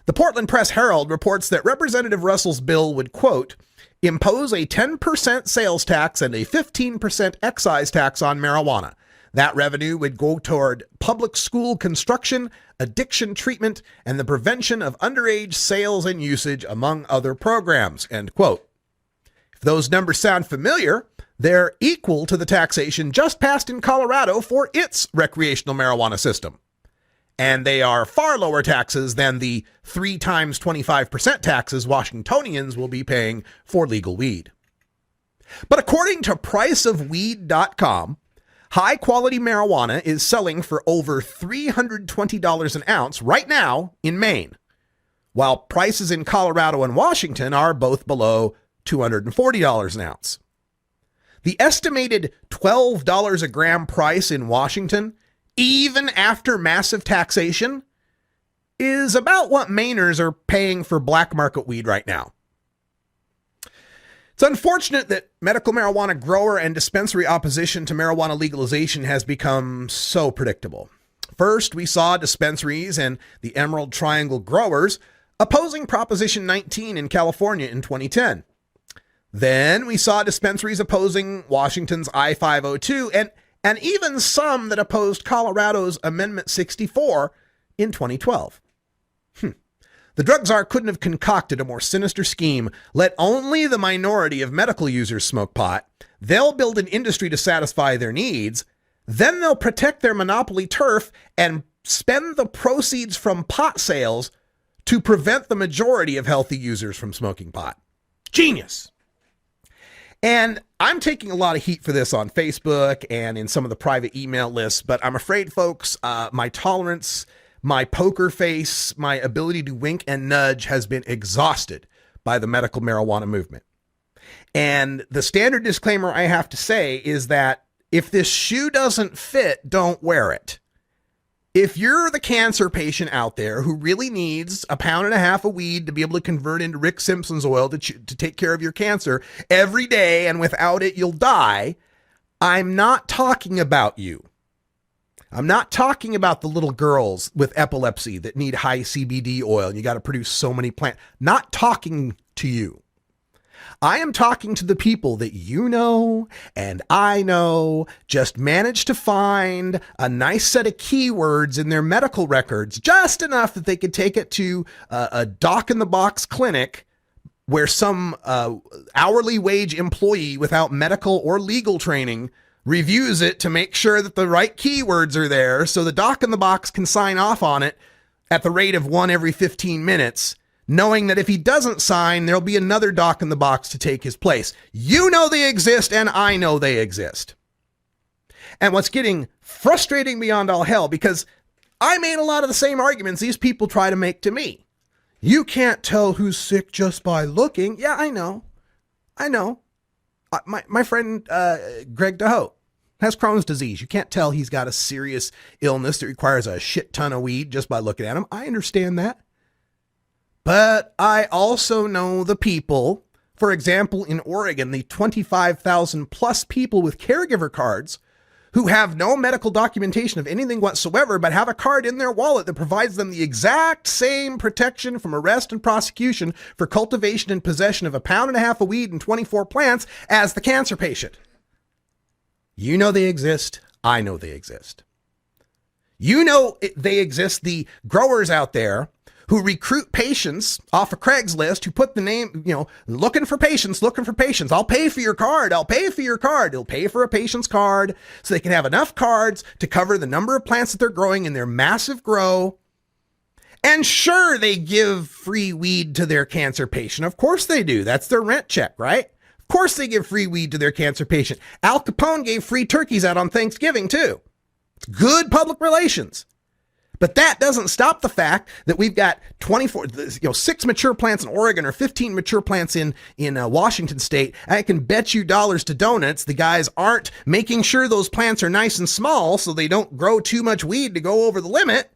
The Portland Press-Herald reports that Representative Russell's bill would, quote, impose a 10% sales tax and a 15% excise tax on marijuana. That revenue would go toward public school construction, addiction treatment, and the prevention of underage sales and usage, among other programs, end quote. If those numbers sound familiar, they're equal to the taxation just passed in Colorado for its recreational marijuana system. And they are far lower taxes than the 3 times 25% taxes Washingtonians will be paying for legal weed. But according to priceofweed.com, high-quality marijuana is selling for over $320 an ounce right now in Maine, while prices in Colorado and Washington are both below $240 an ounce. The estimated $12 a gram price in Washington, even after massive taxation, is about what Mainers are paying for black market weed right now. It's unfortunate that medical marijuana grower and dispensary opposition to marijuana legalization has become so predictable. First, we saw dispensaries and the Emerald Triangle growers opposing Proposition 19 in California in 2010. Then we saw dispensaries opposing Washington's I-502 and even some that opposed Colorado's Amendment 64 in 2012. The drug czar couldn't have concocted a more sinister scheme. Let only the minority of medical users smoke pot. They'll build an industry to satisfy their needs. Then they'll protect their monopoly turf and spend the proceeds from pot sales to prevent the majority of healthy users from smoking pot. Genius. And I'm taking a lot of heat for this on Facebook and in some of the private email lists, but I'm afraid, folks, my tolerance, my poker face, my ability to wink and nudge has been exhausted by the medical marijuana movement. And the standard disclaimer I have to say is that if this shoe doesn't fit, don't wear it. If you're the cancer patient out there who really needs 1.5 pounds of weed to be able to convert into Rick Simpson's oil to take care of your cancer every day, and without it you'll die, I'm not talking about you. I'm not talking about the little girls with epilepsy that need high CBD oil and you got to produce so many plants. Not talking to you. I am talking to the people that you know and I know just managed to find a nice set of keywords in their medical records, just enough that they could take it to a doc-in-the-box clinic where some hourly wage employee without medical or legal training reviews it to make sure that the right keywords are there so the doc-in-the-box can sign off on it at the rate of 1 every 15 minutes. Knowing that if he doesn't sign, there'll be another doc in the box to take his place. You know they exist, and I know they exist. And what's getting frustrating beyond all hell, because I made a lot of the same arguments these people try to make to me. You can't tell who's sick just by looking. Yeah, I know. My friend Greg DeHoe has Crohn's disease. You can't tell he's got a serious illness that requires a shit ton of weed just by looking at him. I understand that. But I also know the people, for example, in Oregon, the 25,000 plus people with caregiver cards who have no medical documentation of anything whatsoever, but have a card in their wallet that provides them the exact same protection from arrest and prosecution for cultivation and possession of 1.5 pounds of weed and 24 plants as the cancer patient. You know they exist. I know they exist. You know they exist, the growers out there who recruit patients off of Craigslist, who put the name, looking for patients. I'll pay for your card. They'll pay for a patient's card so they can have enough cards to cover the number of plants that they're growing in their massive grow. And sure, they give free weed to their cancer patient. Of course they do. That's their rent check, right? Of course they give free weed to their cancer patient. Al Capone gave free turkeys out on Thanksgiving too. It's good public relations. But that doesn't stop the fact that we've got 6 mature plants in Oregon or 15 mature plants in Washington state. I can bet you dollars to donuts the guys aren't making sure those plants are nice and small so they don't grow too much weed to go over the limit.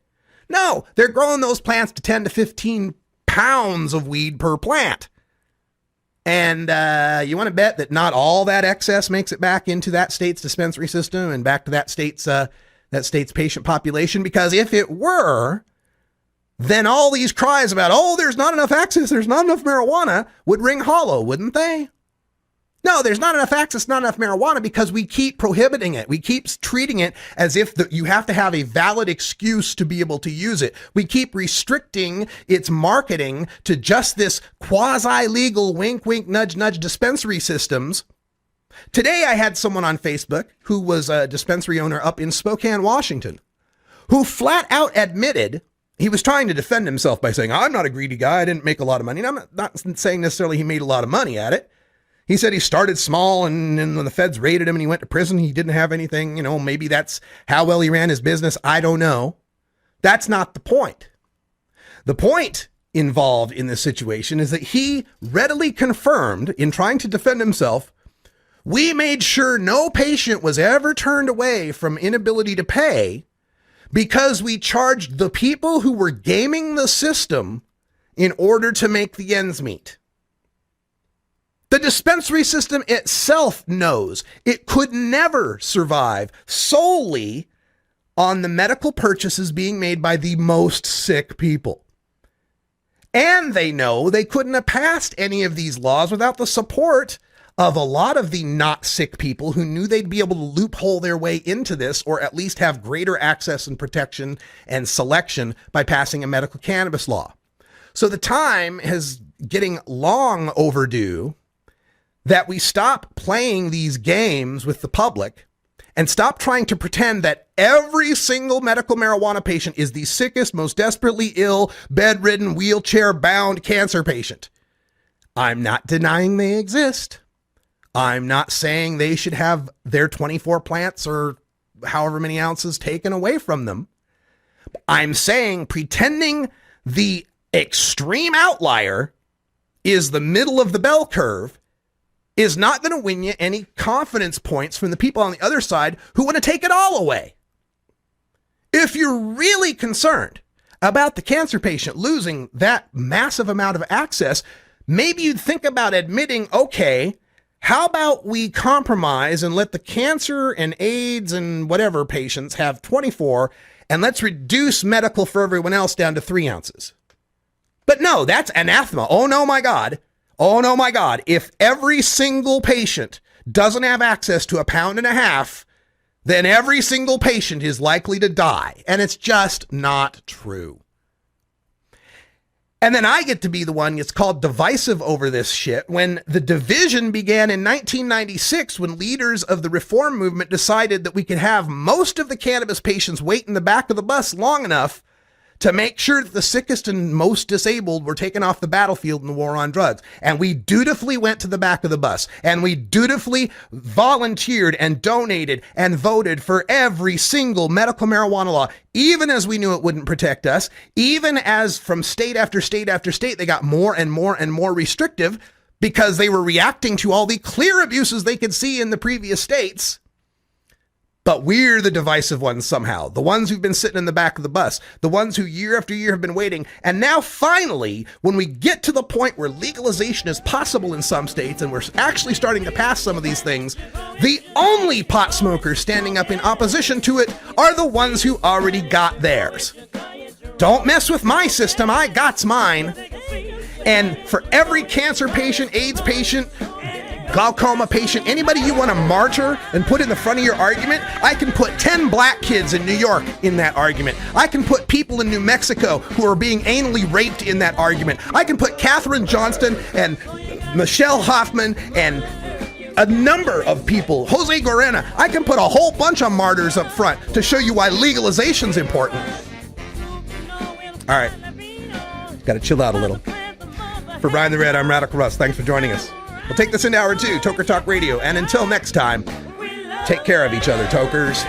No, they're growing those plants to 10 to 15 pounds of weed per plant. And you want to bet that not all that excess makes it back into that state's dispensary system and back to that state's patient population? Because if it were, then all these cries about, oh, there's not enough access, there's not enough marijuana, would ring hollow, wouldn't they? No, there's not enough access, not enough marijuana, because we keep prohibiting it. We keep treating it as if you have to have a valid excuse to be able to use it. We keep restricting its marketing to just this quasi-legal wink, wink, nudge, nudge dispensary systems. Today, I had someone on Facebook who was a dispensary owner up in Spokane, Washington, who flat out admitted he was trying to defend himself by saying, I'm not a greedy guy. I didn't make a lot of money. And I'm not saying necessarily he made a lot of money at it. He said he started small, and when the feds raided him and he went to prison, he didn't have anything. You know, maybe that's how well he ran his business. I don't know. That's not the point. The point involved in this situation is that he readily confirmed, in trying to defend himself, we made sure no patient was ever turned away from inability to pay because we charged the people who were gaming the system in order to make the ends meet. The dispensary system itself knows it could never survive solely on the medical purchases being made by the most sick people. And they know they couldn't have passed any of these laws without the support of a lot of the not sick people who knew they'd be able to loophole their way into this, or at least have greater access and protection and selection by passing a medical cannabis law. So the time is getting long overdue that we stop playing these games with the public and stop trying to pretend that every single medical marijuana patient is the sickest, most desperately ill, bedridden, wheelchair-bound cancer patient. I'm not denying they exist. I'm not saying they should have their 24 plants or however many ounces taken away from them. I'm saying pretending the extreme outlier is the middle of the bell curve is not going to win you any confidence points from the people on the other side who want to take it all away. If you're really concerned about the cancer patient losing that massive amount of access, maybe you'd think about admitting, okay, how about we compromise and let the cancer and AIDS and whatever patients have 24, and let's reduce medical for everyone else down to 3 ounces. But no, that's anathema. Oh no, my God. Oh no, my God. If every single patient doesn't have access to 1.5 pounds, then every single patient is likely to die. And it's just not true. And then I get to be the one that's called divisive over this shit when the division began in 1996, when leaders of the reform movement decided that we could have most of the cannabis patients wait in the back of the bus long enough to make sure that the sickest and most disabled were taken off the battlefield in the war on drugs. And we dutifully went to the back of the bus, and we dutifully volunteered and donated and voted for every single medical marijuana law, even as we knew it wouldn't protect us, even as from state after state after state, they got more and more and more restrictive because they were reacting to all the clear abuses they could see in the previous states. But we're the divisive ones somehow, the ones who've been sitting in the back of the bus, the ones who year after year have been waiting. And now finally, when we get to the point where legalization is possible in some states and we're actually starting to pass some of these things, the only pot smokers standing up in opposition to it are the ones who already got theirs. Don't mess with my system, I got's mine. And for every cancer patient, AIDS patient, glaucoma patient, anybody you want to martyr and put in the front of your argument, I can put 10 black kids in New York in that argument. I can put people in New Mexico who are being anally raped in that argument. I can put Katherine Johnston and Michelle Hoffman and a number of people, Jose Gorena. I can put a whole bunch of martyrs up front to show you why legalization's important. All right, got to chill out a little. For Brian the Red, I'm Radical Russ. Thanks for joining us. We'll take this into hour 2, Toker Talk Radio. And until next time, take care of each other, Tokers.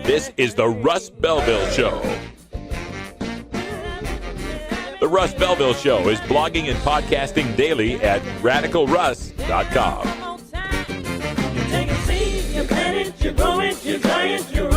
This is the Russ Belville Show. The Russ Belville Show is blogging and podcasting daily at radicalruss.com. with you.